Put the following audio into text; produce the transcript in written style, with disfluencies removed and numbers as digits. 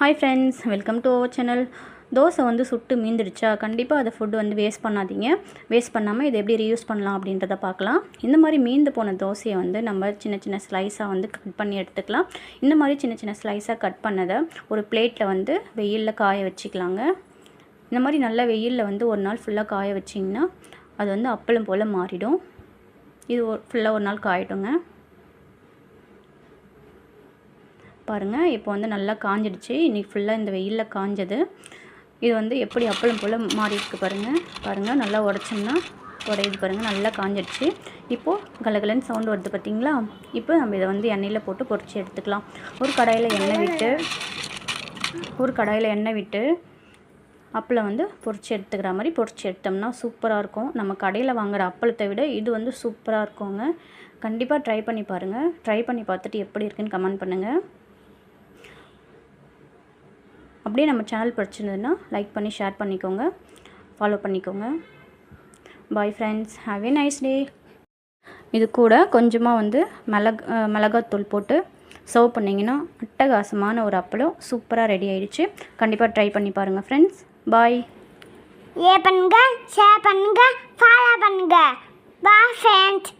Hi friends, welcome to our channel. Dosa வந்து சுட்டு மீந்துடுச்சா, கண்டிப்பாக அதை ஃபுட்டு வந்து வேஸ்ட் பண்ணாதீங்க. வேஸ்ட் பண்ணாமல் இதை எப்படி ரீயூஸ் பண்ணலாம் அப்படின்றத பார்க்கலாம். இந்த மாதிரி மீந்து போன தோசையை வந்து நம்ம சின்ன சின்ன ஸ்லைஸாக வந்து கட் பண்ணி எடுத்துக்கலாம். இந்த மாதிரி சின்ன சின்ன ஸ்லைஸாக கட் பண்ணதை ஒரு பிளேட்டில் வந்து வெயிலில் காய வச்சுக்கலாங்க. இந்த மாதிரி நல்லா வெயிலில் வந்து ஒரு நாள் ஃபுல்லாக காய வச்சிங்கன்னா அது வந்து அப்பளம் போல் மாறிடும். இது ஃபுல்லாக ஒரு நாள் காயட்டுங்க. பாருங்கள், இப்போ வந்து நல்லா காஞ்சிடுச்சு. இன்றைக்கி ஃபுல்லாக இந்த வெயிலில் காஞ்சது. இது வந்து எப்படி அப்பளம் போல் மாறி இருக்குது பாருங்கள். நல்லா உடச்சோம்னா உடையுது பாருங்கள், நல்லா காஞ்சிடுச்சு. இப்போது கலகலன்னு சவுண்டு வருது பார்த்திங்களா. இப்போ நம்ம இதை வந்து எண்ணெயில் போட்டு பொரிச்சு எடுத்துக்கலாம். ஒரு கடாயில் எண்ணெய் விட்டு அப்பளம் வந்து பொரிச்சு எடுத்துக்கிற மாதிரி பொரிச்சு எடுத்தோம்னா சூப்பராக இருக்கும். நம்ம கடையில் வாங்குகிற அப்பளத்தை விட இது வந்து சூப்பராக இருக்குங்க. கண்டிப்பாக ட்ரை பண்ணி பாருங்கள். ட்ரை பண்ணி பார்த்துட்டு எப்படி இருக்குன்னு கமெண்ட் பண்ணுங்கள். அப்படியே நம்ம சேனல் பிடிச்சிருந்ததுன்னா லைக் பண்ணி ஷேர் பண்ணிக்கோங்க, ஃபாலோ பண்ணிக்கோங்க. Bye friends, have a nice day. இது கூட கொஞ்சமாக வந்து மிளகாத்தூள் போட்டு சர்வ் பண்ணிங்கன்னா அட்டகாசமான ஒரு அப்பளம் சூப்பராக ரெடி ஆகிடுச்சு. கண்டிப்பாக ட்ரை பண்ணி பாருங்கள் ஃப்ரெண்ட்ஸ். பாய். பண்ணுங்கள், ஷேர் பண்ணுங்கள், ஃபாலோ பண்ணுங்கள். Bye friends.